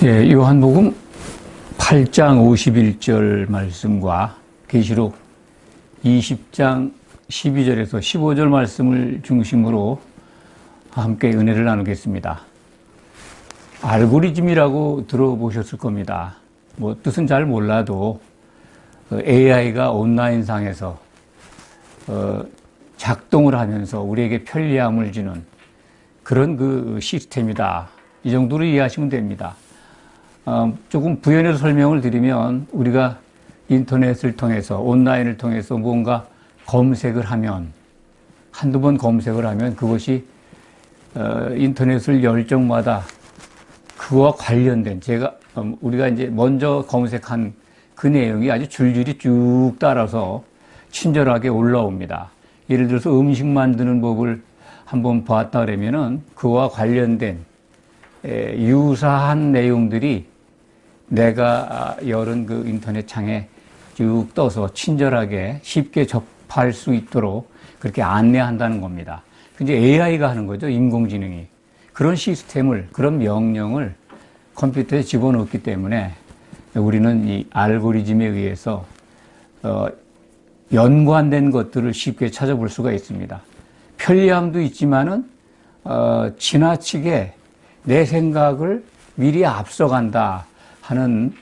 예, 요한복음 8장 51절 말씀과 계시록 20장 12절에서 15절 말씀을 중심으로 함께 은혜를 나누겠습니다. 알고리즘이라고 들어보셨을 겁니다. 뭐 뜻은 잘 몰라도 AI가 온라인상에서 작동을 하면서 우리에게 편리함을 주는 그런 그 시스템이다. 이 정도로 이해하시면 됩니다. 조금 부연해서 설명을 드리면 우리가 인터넷을 통해서 온라인을 통해서 뭔가 검색을 하면 한두 번 검색을 하면 그것이 인터넷을 열 적마다 그와 관련된 우리가 이제 먼저 검색한 그 내용이 아주 줄줄이 쭉 따라서 친절하게 올라옵니다. 예를 들어서 음식 만드는 법을 한번 봤다 그러면은 그와 관련된 유사한 내용들이 내가 열은 그 인터넷 창에 쭉 떠서 친절하게 쉽게 접할 수 있도록 그렇게 안내한다는 겁니다. 이제 AI가 하는 거죠. 인공지능이. 그런 시스템을, 그런 명령을 컴퓨터에 집어넣기 때문에 우리는 이 알고리즘에 의해서 연관된 것들을 쉽게 찾아볼 수가 있습니다. 편리함도 있지만은 지나치게 내 생각을 미리 앞서간다 하는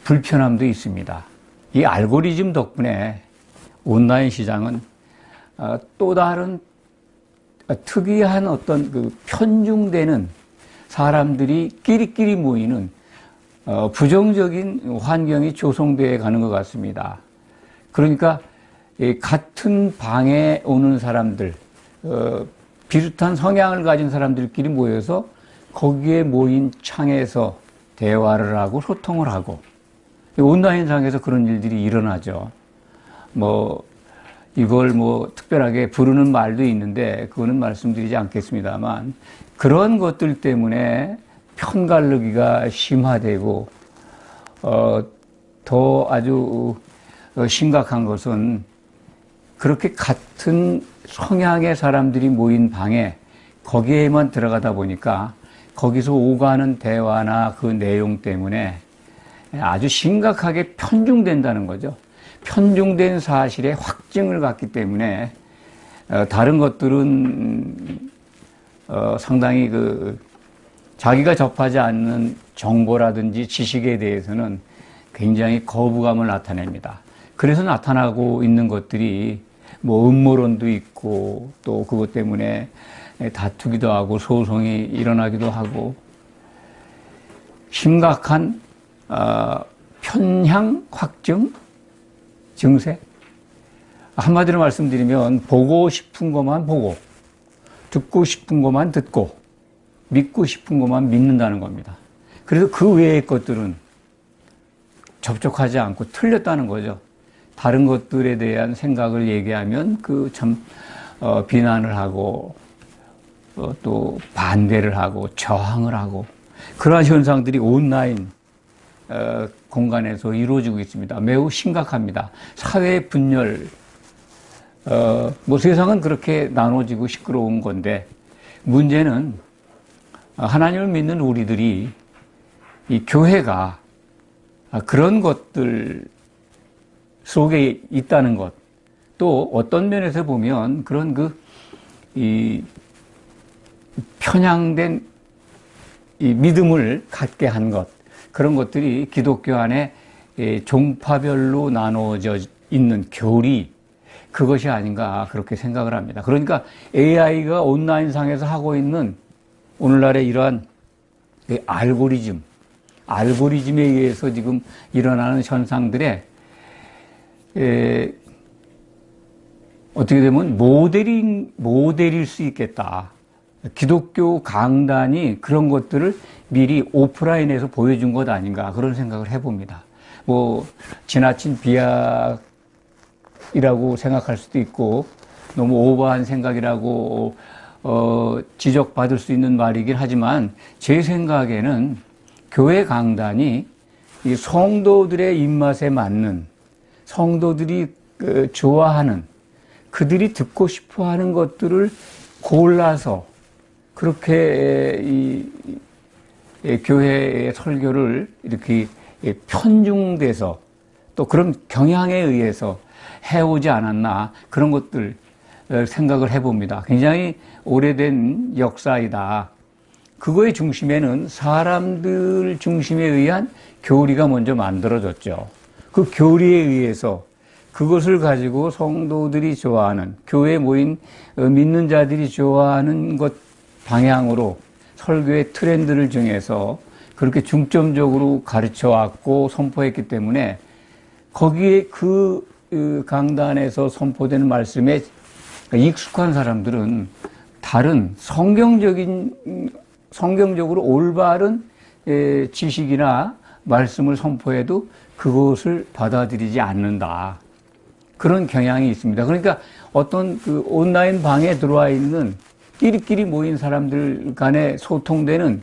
불편함도 있습니다. 이 알고리즘 덕분에 온라인 시장은 또 다른 특이한 어떤 그 편중되는 사람들이 끼리끼리 모이는 부정적인 환경이 조성되어 가는 것 같습니다. 그러니까 같은 방에 오는 사람들, 비슷한 성향을 가진 사람들끼리 모여서 거기에 모인 창에서 대화를 하고 소통을 하고 온라인상에서 그런 일들이 일어나죠. 이걸 특별하게 부르는 말도 있는데 그거는 말씀드리지 않겠습니다만 그런 것들 때문에 편가르기가 심화되고 더 아주 심각한 것은 그렇게 같은 성향의 사람들이 모인 방에 거기에만 들어가다 보니까 거기서 오가는 대화나 그 내용 때문에 아주 심각하게 편중된다는 거죠. 편중된 사실에 확증을 갖기 때문에 다른 것들은 상당히 자기가 접하지 않는 정보라든지 지식에 대해서는 굉장히 거부감을 나타냅니다. 그래서 나타나고 있는 것들이 음모론도 있고 또 그것 때문에 다투기도 하고 소송이 일어나기도 하고 심각한 편향 확증 증세. 한마디로 말씀드리면 보고 싶은 것만 보고 듣고 싶은 것만 듣고 믿고 싶은 것만 믿는다는 겁니다. 그래서 그 외의 것들은 접촉하지 않고 틀렸다는 거죠. 다른 것들에 대한 생각을 얘기하면 비난을 하고 또 반대를 하고 저항을 하고 그러한 현상들이 온라인 공간에서 이루어지고 있습니다. 매우 심각합니다. 사회 분열, 세상은 그렇게 나눠지고 시끄러운 건데 문제는 하나님을 믿는 우리들이 이 교회가 그런 것들 속에 있다는 것, 또 어떤 면에서 보면 그런 편향된 이 믿음을 갖게 한 것, 그런 것들이 기독교 안에 종파별로 나누어져 있는 교리, 그것이 아닌가 그렇게 생각을 합니다. 그러니까 AI가 온라인상에서 하고 있는 오늘날의 이러한 알고리즘에 의해서 지금 일어나는 현상들에 어떻게 되면 모델일 수 있겠다. 기독교 강단이 그런 것들을 미리 오프라인에서 보여준 것 아닌가 그런 생각을 해봅니다. 지나친 비약이라고 생각할 수도 있고 너무 오버한 생각이라고 지적받을 수 있는 말이긴 하지만 제 생각에는 교회 강단이 이 성도들의 입맛에 맞는 성도들이 좋아하는 그들이 듣고 싶어하는 것들을 골라서 그렇게 교회의 설교를 이렇게 편중돼서 또 그런 경향에 의해서 해오지 않았나 그런 것들 생각을 해봅니다. 굉장히 오래된 역사이다. 그거의 중심에는 사람들 중심에 의한 교리가 먼저 만들어졌죠. 그 교리에 의해서 그것을 가지고 성도들이 좋아하는, 교회에 모인 믿는 자들이 좋아하는 것 방향으로 설교의 트렌드를 정해서 그렇게 중점적으로 가르쳐 왔고 선포했기 때문에 거기에 그 강단에서 선포되는 말씀에 익숙한 사람들은 다른 성경적으로 올바른 지식이나 말씀을 선포해도 그것을 받아들이지 않는다. 그런 경향이 있습니다. 그러니까 어떤 그 온라인 방에 들어와 있는 끼리끼리 모인 사람들 간에 소통되는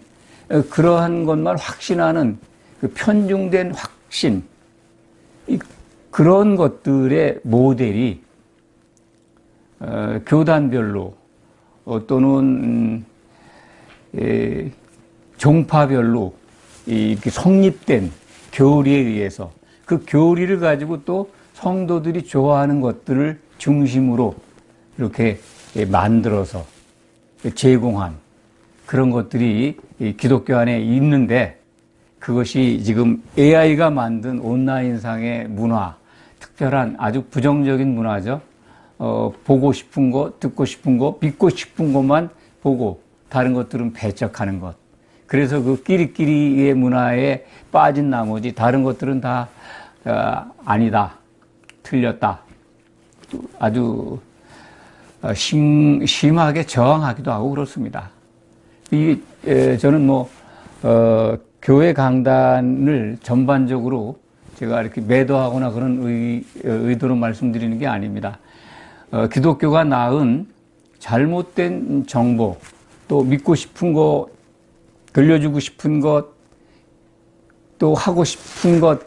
그러한 것만 확신하는 그 편중된 확신, 그런 것들의 모델이 교단별로 또는 종파별로 이렇게 성립된 교리에 의해서 그 교리를 가지고 또 성도들이 좋아하는 것들을 중심으로 이렇게 만들어서 제공한 그런 것들이 기독교 안에 있는데, 그것이 지금 AI가 만든 온라인상의 문화, 특별한 아주 부정적인 문화죠. 보고 싶은 거, 듣고 싶은 거, 믿고 싶은 것만 보고 다른 것들은 배척하는 것. 그래서 그 끼리끼리의 문화에 빠진 나머지 다른 것들은 다 아니다, 틀렸다, 아주 심하게 저항하기도 하고 그렇습니다. 저는 교회 강단을 전반적으로 제가 이렇게 매도하거나 그런 의도로 말씀드리는 게 아닙니다. 기독교가 낳은 잘못된 정보, 또 믿고 싶은 거, 들려주고 싶은 것, 또 하고 싶은 것,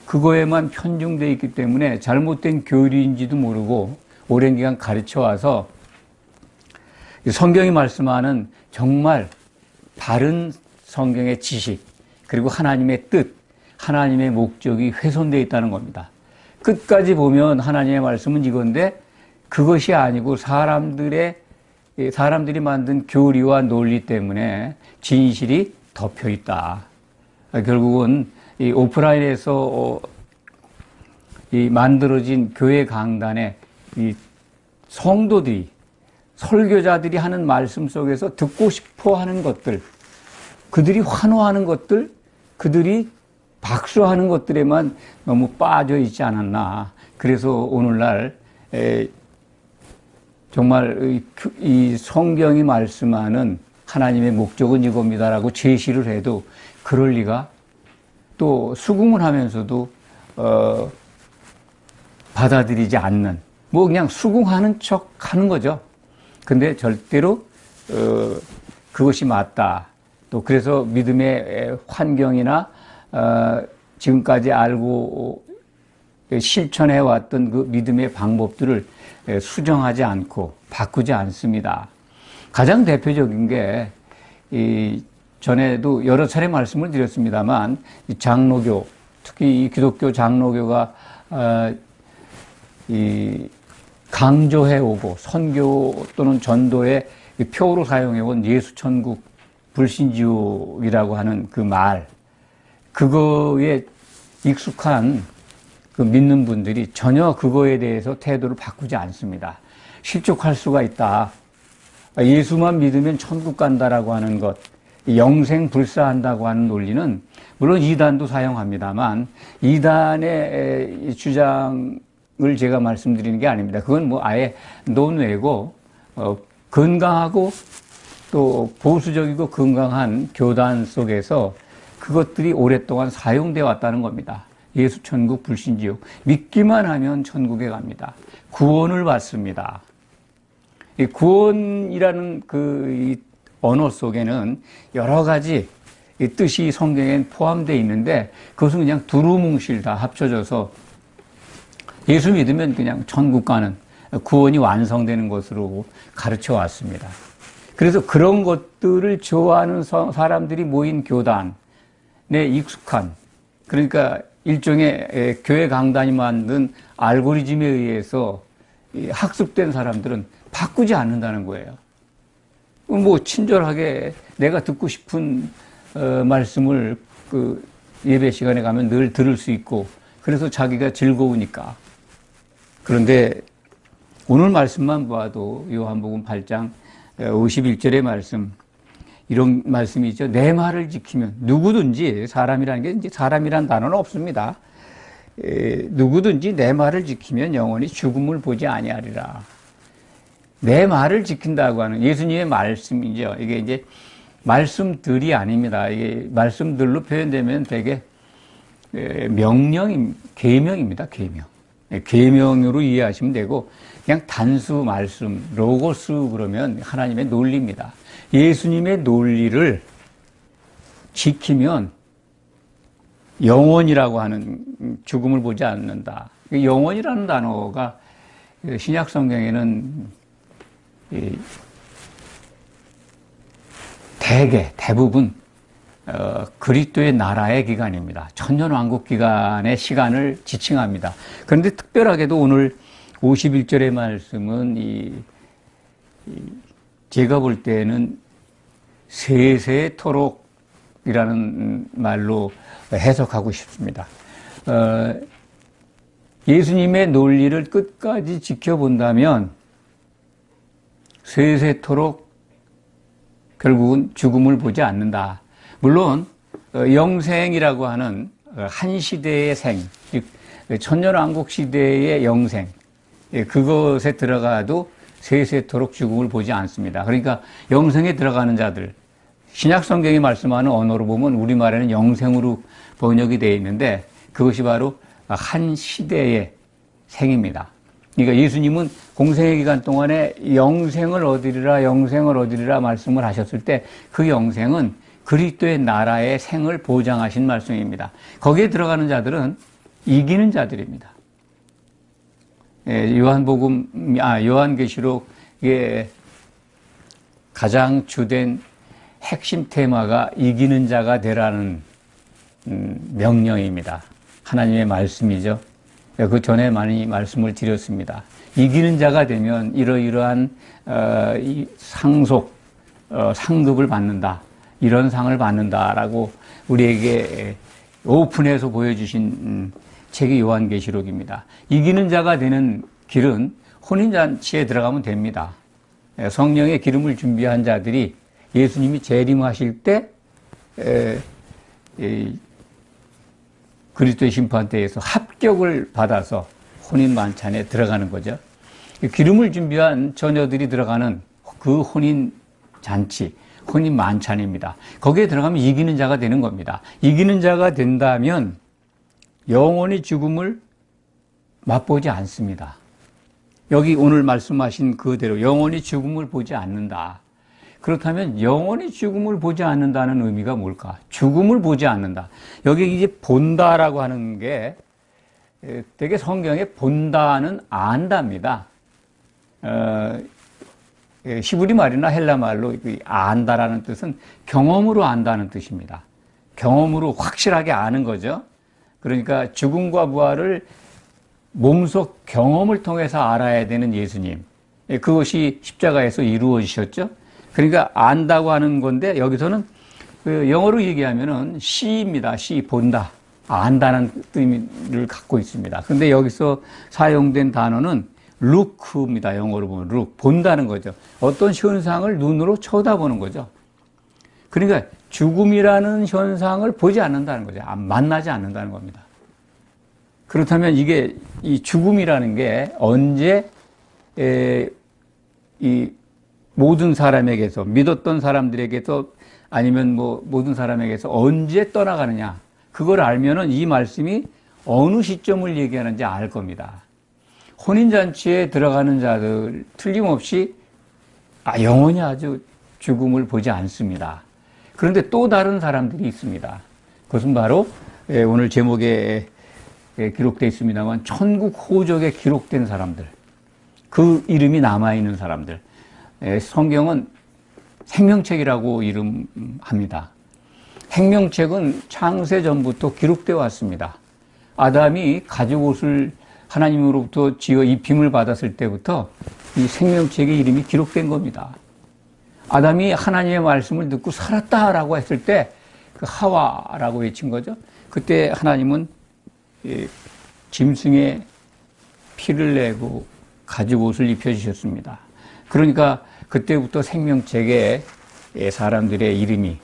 그거에만 편중되어 있기 때문에 잘못된 교리인지도 모르고 오랜 기간 가르쳐 와서 성경이 말씀하는 정말 바른 성경의 지식, 그리고 하나님의 뜻, 하나님의 목적이 훼손되어 있다는 겁니다. 끝까지 보면 하나님의 말씀은 이건데 그것이 아니고 사람들이 만든 교리와 논리 때문에 진실이 덮여 있다. 결국은 이 오프라인에서 만들어진 교회 강단에 이 성도들이, 설교자들이 하는 말씀 속에서 듣고 싶어 하는 것들, 그들이 환호하는 것들, 그들이 박수하는 것들에만 너무 빠져 있지 않았나. 그래서 오늘날 정말 이 성경이 말씀하는 하나님의 목적은 이겁니다라고 제시를 해도 그럴 리가, 또 수긍을 하면서도 받아들이지 않는, 그냥 수긍하는 척 하는 거죠. 근데 절대로 그것이 맞다. 또 그래서 믿음의 환경이나 지금까지 알고 실천해 왔던 그 믿음의 방법들을 수정하지 않고 바꾸지 않습니다. 가장 대표적인 게 전에도 여러 차례 말씀을 드렸습니다만, 장로교, 특히 이 기독교 장로교가 강조해 오고 선교 또는 전도의 표로 사용해 온 예수 천국 불신지옥이라고 하는 그 말, 그거에 익숙한 그 믿는 분들이 전혀 그거에 대해서 태도를 바꾸지 않습니다. 실족할 수가 있다. 예수만 믿으면 천국 간다라고 하는 것, 영생 불사한다고 하는 논리는 물론 이단도 사용합니다만 이단의 주장을 제가 말씀드리는 게 아닙니다. 그건 아예 논외고 건강하고 또 보수적이고 건강한 교단 속에서 그것들이 오랫동안 사용되어 왔다는 겁니다. 예수 천국 불신지옥, 믿기만 하면 천국에 갑니다. 구원을 받습니다. 이 구원이라는 이 언어 속에는 여러 가지 이 뜻이 성경엔 포함되어 있는데 그것은 그냥 두루뭉실 다 합쳐져서 예수 믿으면 그냥 천국 가는, 구원이 완성되는 것으로 가르쳐 왔습니다. 그래서 그런 것들을 좋아하는 사람들이 모인 교단에 익숙한, 그러니까 일종의 교회 강단이 만든 알고리즘에 의해서 학습된 사람들은 바꾸지 않는다는 거예요. 뭐 친절하게 내가 듣고 싶은 말씀을 그 예배 시간에 가면 늘 들을 수 있고, 그래서 자기가 즐거우니까. 그런데 오늘 말씀만 봐도 요한복음 8장 51절의 말씀, 이런 말씀이 있죠. 내 말을 지키면, 누구든지, 사람이라는 게 이제 사람이란 단어는 없습니다. 누구든지 내 말을 지키면 영원히 죽음을 보지 아니하리라. 내 말을 지킨다고 하는 예수님의 말씀이죠. 이게 이제 말씀들이 아닙니다. 이게 말씀들로 표현되면 되게 계명입니다. 계명. 계명으로 이해하시면 되고, 그냥 단수 말씀, 로고스 그러면 하나님의 논리입니다. 예수님의 논리를 지키면 영원이라고 하는 죽음을 보지 않는다. 영원이라는 단어가 신약 성경에는 대부분 그리스도의 나라의 기간입니다. 천년왕국 기간의 시간을 지칭합니다. 그런데 특별하게도 오늘 51절의 말씀은 제가 볼 때는 세세토록이라는 말로 해석하고 싶습니다. 예수님의 논리를 끝까지 지켜본다면 세세토록 결국은 죽음을 보지 않는다. 물론 영생이라고 하는 한 시대의 생, 즉 천년왕국 시대의 영생, 그것에 들어가도 세세토록 죽음을 보지 않습니다. 그러니까 영생에 들어가는 자들, 신약 성경이 말씀하는 언어로 보면 우리말에는 영생으로 번역이 되어 있는데, 그것이 바로 한 시대의 생입니다. 그러니까 예수님은 공생의 기간 동안에 영생을 얻으리라 말씀을 하셨을 때, 그 영생은 그리스도의 나라의 생을 보장하신 말씀입니다. 거기에 들어가는 자들은 이기는 자들입니다. 요한계시록의 가장 주된 핵심 테마가 이기는 자가 되라는 명령입니다. 하나님의 말씀이죠. 그 전에 많이 말씀을 드렸습니다. 이기는 자가 되면 이러이러한 상급을 받는다. 이런 상을 받는다라고 우리에게 오픈해서 보여주신 책이 요한계시록입니다. 이기는 자가 되는 길은 혼인잔치에 들어가면 됩니다. 성령의 기름을 준비한 자들이 예수님이 재림하실 때 그리스도의 심판대에서 합격을 받아서 혼인 만찬에 들어가는 거죠. 기름을 준비한 처녀들이 들어가는 그 혼인 잔치, 혼인 만찬입니다. 거기에 들어가면 이기는 자가 되는 겁니다. 이기는 자가 된다면 영원히 죽음을 맛보지 않습니다. 여기 오늘 말씀하신 그대로 영원히 죽음을 보지 않는다. 그렇다면 영원히 죽음을 보지 않는다는 의미가 뭘까? 죽음을 보지 않는다. 여기 이제 본다라고 하는 게 되게 성경에 본다는 안다입니다. 히브리 말이나 헬라 말로 안다라는 뜻은 경험으로 안다는 뜻입니다. 경험으로 확실하게 아는 거죠. 그러니까 죽음과 부활을 몸속 경험을 통해서 알아야 되는 예수님. 그것이 십자가에서 이루어지셨죠. 그러니까 안다고 하는 건데, 여기서는 영어로 얘기하면은 see입니다. see, 본다. 안다는 의미를 갖고 있습니다. 그런데 여기서 사용된 단어는 look입니다. 영어로 보면 look, 본다는 거죠. 어떤 현상을 눈으로 쳐다보는 거죠. 그러니까 죽음이라는 현상을 보지 않는다는 거죠. 만나지 않는다는 겁니다. 그렇다면 이게 이 죽음이라는 게 언제 이 모든 사람에게서, 믿었던 사람들에게서, 아니면 뭐 모든 사람에게서 언제 떠나가느냐, 그걸 알면은 이 말씀이 어느 시점을 얘기하는지 알 겁니다. 혼인잔치에 들어가는 자들 틀림없이 영원히 아주 죽음을 보지 않습니다. 그런데 또 다른 사람들이 있습니다. 그것은 바로 오늘 제목에 기록되어 있습니다만 천국 호적에 기록된 사람들, 그 이름이 남아있는 사람들. 성경은 생명책이라고 이름합니다. 생명책은 창세 전부터 기록되어 왔습니다. 아담이 가죽옷을 하나님으로부터 지어 입힘을 받았을 때부터 이 생명책의 이름이 기록된 겁니다. 아담이 하나님의 말씀을 듣고 살았다라고 했을 때 그 하와라고 외친 거죠. 그때 하나님은 짐승의 피를 내고 가죽옷을 입혀주셨습니다. 그러니까 그때부터 생명책에 사람들의 이름이,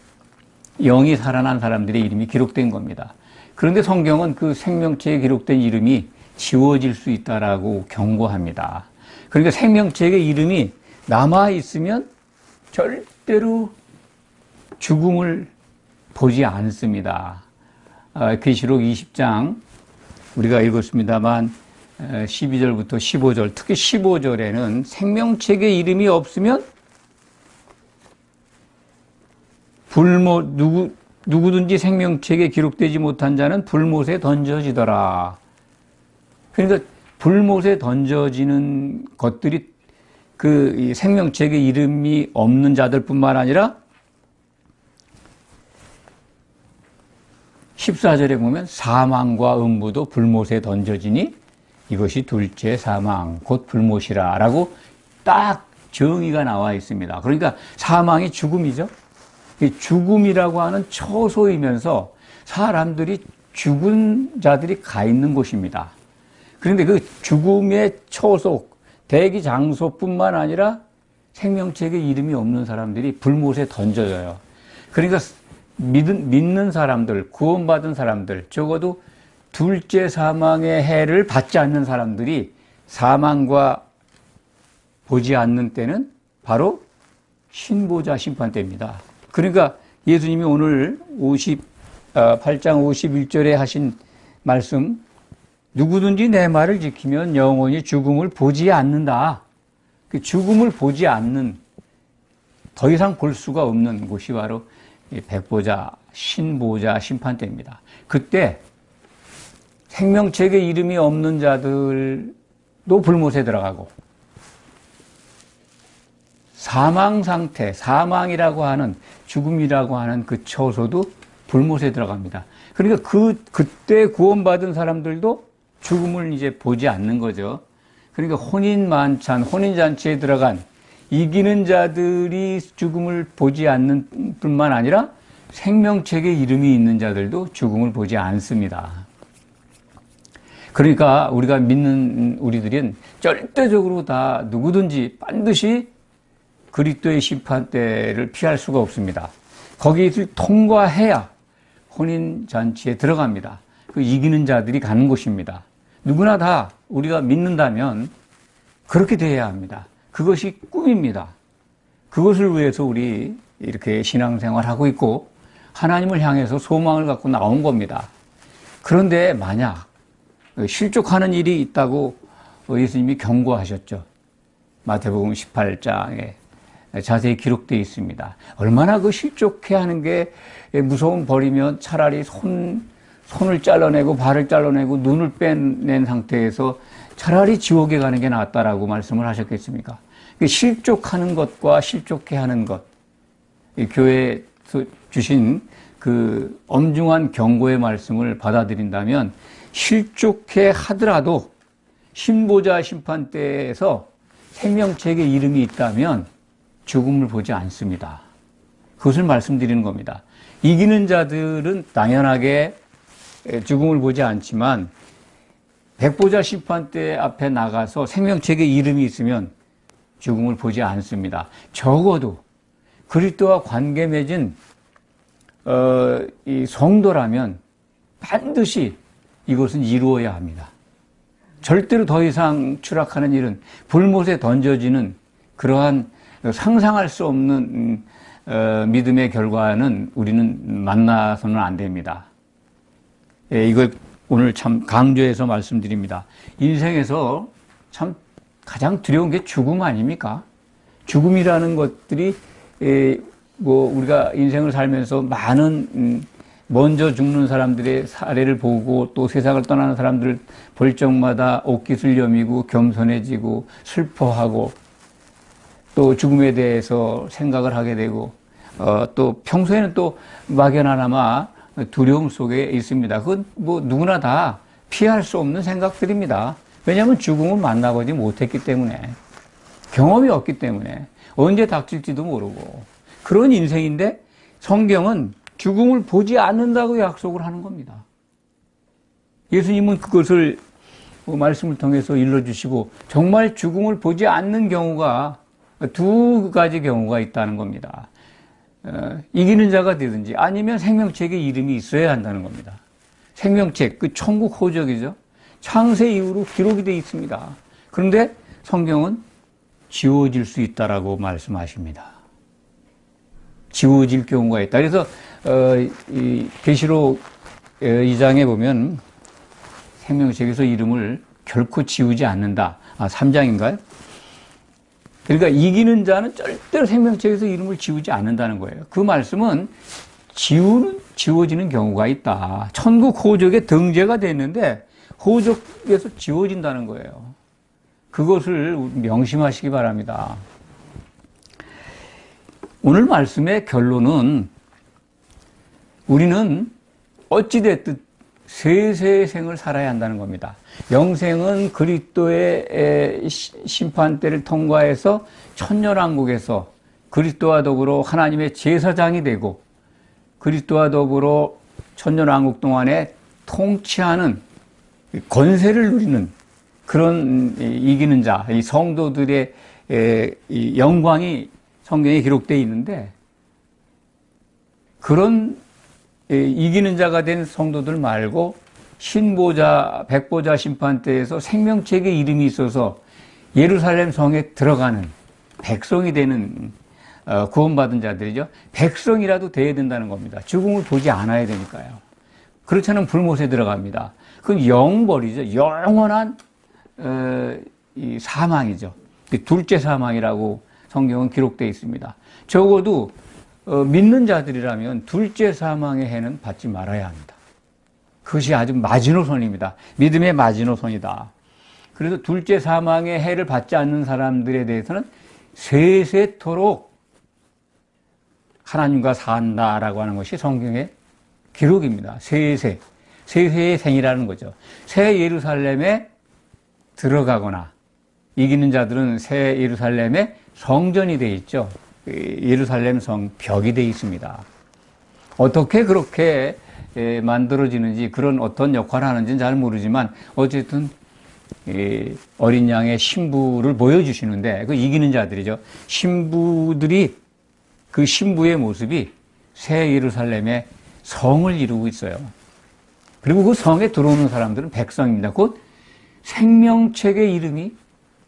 영이 살아난 사람들의 이름이 기록된 겁니다. 그런데 성경은 그 생명책에 기록된 이름이 지워질 수 있다라고 경고합니다. 그러니까 생명책의 이름이 남아있으면 절대로 죽음을 보지 않습니다. 계시록 20장 우리가 읽었습니다만 12절부터 15절, 특히 15절에는 생명책에 이름이 없으면 누구든지 생명책에 기록되지 못한 자는 불못에 던져지더라. 그러니까 불못에 던져지는 것들이 그 생명책에 이름이 없는 자들뿐만 아니라 14절에 보면 사망과 음부도 불못에 던져지니 이것이 둘째 사망 곧 불못이라 라고 딱 정의가 나와 있습니다. 그러니까 사망이 죽음이죠. 죽음이라고 하는 처소이면서 사람들이 죽은 자들이 가 있는 곳입니다. 그런데 그 죽음의 처소, 대기 장소뿐만 아니라 생명책에 이름이 없는 사람들이 불못에 던져져요. 그러니까 믿는 사람들, 구원받은 사람들, 적어도 둘째 사망의 해를 받지 않는 사람들이 사망과 보지 않는 때는 바로 신보자 심판 때입니다. 그러니까 예수님이 오늘 8장 51절에 하신 말씀, 누구든지 내 말을 지키면 영원히 죽음을 보지 않는다. 그 죽음을 보지 않는, 더 이상 볼 수가 없는 곳이 바로 백보자, 신보자 심판대입니다. 그때 생명책에 이름이 없는 자들도 불못에 들어가고 사망 상태, 사망이라고 하는, 죽음이라고 하는 그 처소도 불못에 들어갑니다. 그러니까 그때 구원받은 사람들도 죽음을 이제 보지 않는 거죠. 그러니까 혼인만찬, 혼인잔치에 들어간 이기는 자들이 죽음을 보지 않는 뿐만 아니라 생명책에 이름이 있는 자들도 죽음을 보지 않습니다. 그러니까 우리가 믿는 우리들은 절대적으로 다 누구든지 반드시 그리스도의 심판대를 피할 수가 없습니다. 거기를 통과해야 혼인잔치에 들어갑니다. 그 이기는 자들이 가는 곳입니다. 누구나 다 우리가 믿는다면 그렇게 돼야 합니다. 그것이 꿈입니다. 그것을 위해서 우리 이렇게 신앙생활하고 있고 하나님을 향해서 소망을 갖고 나온 겁니다. 그런데 만약 실족하는 일이 있다고 예수님이 경고하셨죠. 마태복음 18장에 자세히 기록되어 있습니다. 얼마나 그 실족해 하는 게 무서운 벌이면 차라리 손을 잘라내고 발을 잘라내고 눈을 빼낸 상태에서 차라리 지옥에 가는 게 낫다라고 말씀을 하셨겠습니까? 실족하는 것과 실족해 하는 것, 교회에서 주신 그 엄중한 경고의 말씀을 받아들인다면 실족해 하더라도 신보자 심판 때에서 생명책에 이름이 있다면 죽음을 보지 않습니다. 그것을 말씀드리는 겁니다. 이기는 자들은 당연하게 죽음을 보지 않지만 백보자 심판대 앞에 나가서 생명책에 이름이 있으면 죽음을 보지 않습니다. 적어도 그리스도와 관계 맺은 이 성도라면 반드시 이것은 이루어야 합니다. 절대로 더 이상 추락하는 일은, 불못에 던져지는 그러한 상상할 수 없는 믿음의 결과는 우리는 만나서는 안 됩니다. 이걸 오늘 참 강조해서 말씀드립니다. 인생에서 참 가장 두려운 게 죽음 아닙니까? 죽음이라는 것들이 우리가 인생을 살면서 많은 먼저 죽는 사람들의 사례를 보고 또 세상을 떠나는 사람들 볼 적마다 옷깃을 여미고 겸손해지고 슬퍼하고 또 죽음에 대해서 생각을 하게 되고, 또 평소에는 또 막연하나마 두려움 속에 있습니다. 그건 뭐 누구나 다 피할 수 없는 생각들입니다. 왜냐하면 죽음을 만나보지 못했기 때문에, 경험이 없기 때문에, 언제 닥칠지도 모르고, 그런 인생인데 성경은 죽음을 보지 않는다고 약속을 하는 겁니다. 예수님은 그것을 말씀을 통해서 일러주시고, 정말 죽음을 보지 않는 경우가 두 가지 경우가 있다는 겁니다. 이기는 자가 되든지 아니면 생명책에 이름이 있어야 한다는 겁니다. 생명책, 그 천국 호적이죠. 창세 이후로 기록이 되어 있습니다. 그런데 성경은 지워질 수 있다라고 말씀하십니다. 지워질 경우가 있다. 그래서 이 계시록 2장에 보면 생명책에서 이름을 결코 지우지 않는다. 3장인가요? 그러니까 이기는 자는 절대로 생명책에서 이름을 지우지 않는다는 거예요. 그 말씀은 지워지는 경우가 있다. 천국 호적에 등재가 됐는데 호적에서 지워진다는 거예요. 그것을 명심하시기 바랍니다. 오늘 말씀의 결론은 우리는 어찌됐든 세세의 생을 살아야 한다는 겁니다. 영생은 그리스도의 심판대를 통과해서 천년왕국에서 그리스도와 더불어 하나님의 제사장이 되고 그리스도와 더불어 천년왕국 동안에 통치하는 권세를 누리는 그런 이기는 자, 이 성도들의 이 영광이 성경에 기록되어 있는데 그런 이기는 자가 된 성도들 말고 신보자, 백보자 심판대에서 생명책에 이름이 있어서 예루살렘 성에 들어가는 백성이 되는 구원받은 자들이죠. 백성이라도 돼야 된다는 겁니다. 죽음을 보지 않아야 되니까요. 그렇지 않으면 불못에 들어갑니다. 그건 영벌이죠. 영원한 이 사망이죠. 둘째 사망이라고 성경은 기록되어 있습니다. 적어도 믿는 자들이라면 둘째 사망의 해는 받지 말아야 합니다. 그것이 아주 마지노선입니다. 믿음의 마지노선이다. 그래서 둘째 사망의 해를 받지 않는 사람들에 대해서는 세세토록 하나님과 산다라고 하는 것이 성경의 기록입니다. 세세의 생이라는 거죠. 새 예루살렘에 들어가거나 이기는 자들은 새 예루살렘에 성전이 되어 있죠. 예루살렘 성 벽이 되어 있습니다. 어떻게 그렇게 만들어지는지 그런 어떤 역할을 하는지는 잘 모르지만 어쨌든 어린 양의 신부를 보여주시는데 그 이기는 자들이죠. 신부들이 그 신부의 모습이 새 예루살렘의 성을 이루고 있어요. 그리고 그 성에 들어오는 사람들은 백성입니다. 곧 생명책의 이름이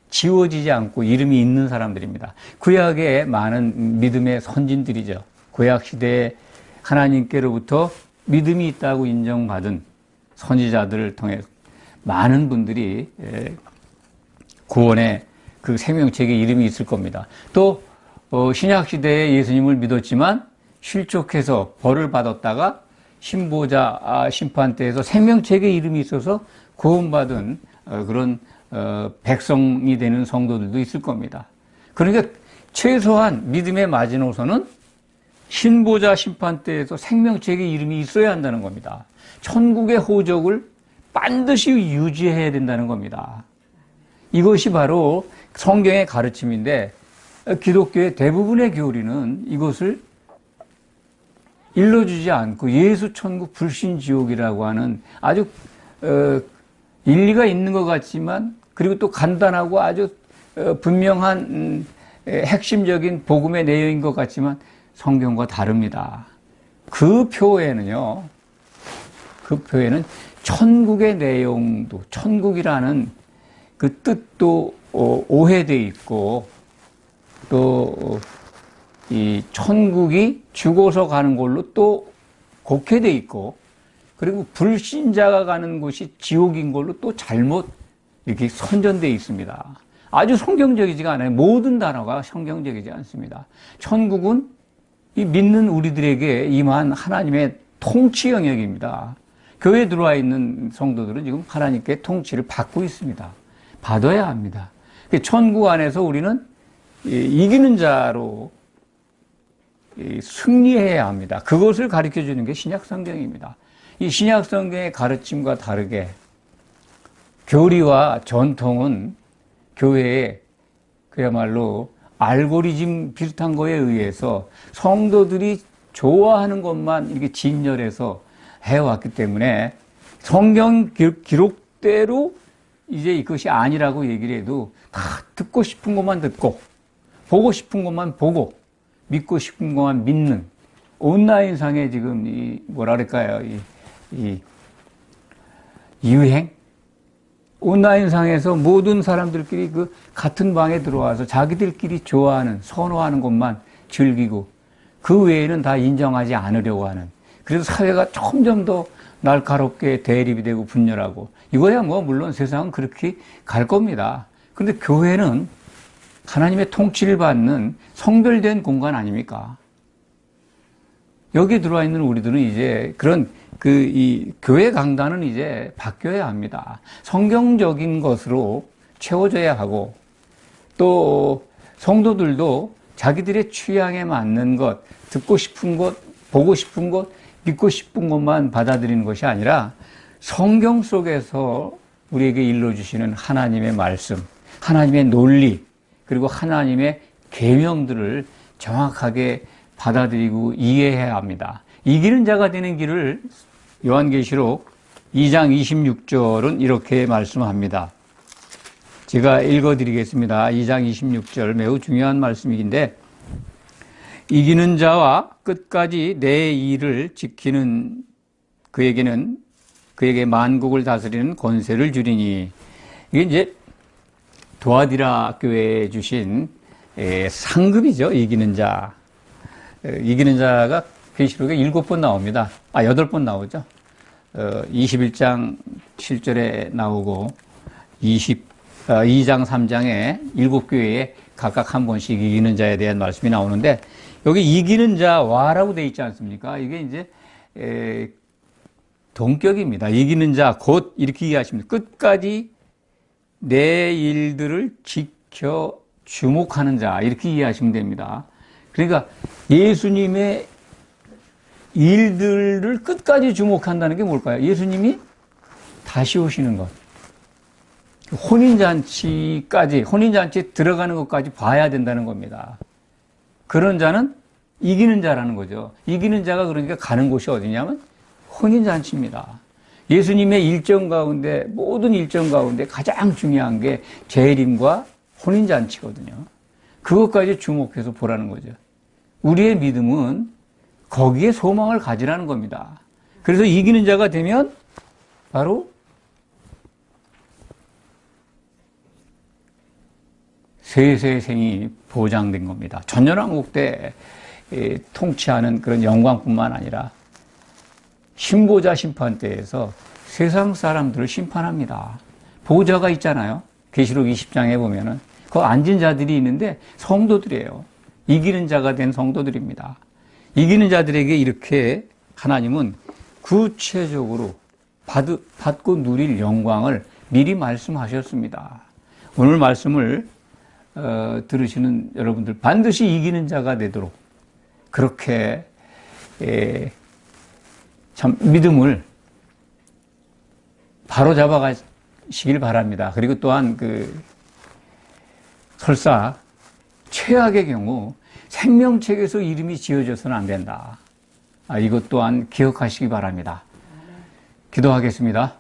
지워지지 않고 이름이 있는 사람들입니다. 구약의 많은 믿음의 선진들이죠. 구약 시대에 하나님께로부터 믿음이 있다고 인정받은 선지자들을 통해 많은 분들이 구원의 그 생명책에 이름이 있을 겁니다. 또 신약 시대에 예수님을 믿었지만 실족해서 벌을 받았다가 신보자 심판대에서 생명책에 이름이 있어서 구원받은 그런 백성이 되는 성도들도 있을 겁니다. 그러니까 최소한 믿음의 마지노선은 신보자 심판대에서 생명책에 이름이 있어야 한다는 겁니다. 천국의 호적을 반드시 유지해야 된다는 겁니다. 이것이 바로 성경의 가르침인데 기독교의 대부분의 교리는 이것을 일러주지 않고 예수 천국 불신 지옥이라고 하는 아주 일리가 있는 것 같지만 그리고 또 간단하고 아주 분명한 핵심적인 복음의 내용인 것 같지만 성경과 다릅니다. 그 표에는 천국의 내용도 천국이라는 그 뜻도 오해되어 있고 또 이 천국이 죽어서 가는 걸로 또 곡해되어 있고 그리고 불신자가 가는 곳이 지옥인 걸로 또 잘못 이렇게 선전되어 있습니다. 아주 성경적이지가 않아요. 모든 단어가 성경적이지 않습니다. 천국은 이 믿는 우리들에게 임한 하나님의 통치 영역입니다. 교회에 들어와 있는 성도들은 지금 하나님께 통치를 받고 있습니다. 받아야 합니다. 천국 안에서 우리는 이기는 자로 승리해야 합니다. 그것을 가르쳐 주는 게 신약 성경입니다. 이 신약 성경의 가르침과 다르게 교리와 전통은 교회에 그야말로 알고리즘 비슷한 거에 의해서 성도들이 좋아하는 것만 이렇게 진열해서 해왔기 때문에 성경 기록대로 이제 이것이 아니라고 얘기를 해도 다 듣고 싶은 것만 듣고 보고 싶은 것만 보고 믿고 싶은 것만 믿는 온라인상에 지금 이 뭐라 그럴까요? 이 유행? 온라인상에서 모든 사람들끼리 그 같은 방에 들어와서 자기들끼리 좋아하는, 선호하는 것만 즐기고 그 외에는 다 인정하지 않으려고 하는, 그래서 사회가 점점 더 날카롭게 대립이 되고 분열하고, 이거야 뭐 물론 세상은 그렇게 갈 겁니다. 그런데 교회는 하나님의 통치를 받는 성별된 공간 아닙니까? 여기 들어와 있는 우리들은 이제 그런 이 교회 강단은 이제 바뀌어야 합니다. 성경적인 것으로 채워져야 하고, 또 성도들도 자기들의 취향에 맞는 것, 듣고 싶은 것, 보고 싶은 것, 믿고 싶은 것만 받아들이는 것이 아니라 성경 속에서 우리에게 일러주시는 하나님의 말씀, 하나님의 논리, 그리고 하나님의 계명들을 정확하게 받아들이고 이해해야 합니다. 이기는 자가 되는 길을 요한계시록 2장 26절은 이렇게 말씀합니다. 제가 읽어드리겠습니다. 2장 26절 매우 중요한 말씀인데, 이기는 자와 끝까지 내 일을 지키는 그에게 만국을 다스리는 권세를 주리니, 이게 이제 도아디라 교회에 주신 상급이죠. 이기는 자. 이기는 자가 계시록에 7번 나옵니다. 8번 나오죠. 21장 7절에 나오고 2장 3장에 7교회에 각각 한 번씩 이기는 자에 대한 말씀이 나오는데, 여기 이기는 자와라고 되어 있지 않습니까? 이게 이제 동격입니다. 이기는 자 곧 이렇게 이해하십니다. 끝까지 내 일들을 지켜 주목하는 자, 이렇게 이해하시면 됩니다. 그러니까 예수님의 일들을 끝까지 주목한다는 게 뭘까요? 예수님이 다시 오시는 것, 혼인잔치에 들어가는 것까지 봐야 된다는 겁니다. 그런 자는 이기는 자라는 거죠. 이기는 자가 그러니까 가는 곳이 어디냐면 혼인잔치입니다. 예수님의 일정 가운데, 모든 일정 가운데 가장 중요한 게 재림과 혼인잔치거든요. 그것까지 주목해서 보라는 거죠. 우리의 믿음은 거기에 소망을 가지라는 겁니다. 그래서 이기는 자가 되면 바로 세세의 생이 보장된 겁니다. 전열왕국 때 통치하는 그런 영광뿐만 아니라 신보자 심판대에서 세상 사람들을 심판합니다. 보좌가 있잖아요. 계시록 20장에 보면은 그 앉은 자들이 있는데 성도들이에요. 이기는 자가 된 성도들입니다. 이기는 자들에게 이렇게 하나님은 구체적으로 받고 누릴 영광을 미리 말씀하셨습니다. 오늘 말씀을 들으시는 여러분들 반드시 이기는 자가 되도록 그렇게 참 믿음을 바로 잡아가시길 바랍니다. 그리고 또한 설사 최악의 경우 생명책에서 이름이 지어져서는 안 된다. 이것 또한 기억하시기 바랍니다. 기도하겠습니다.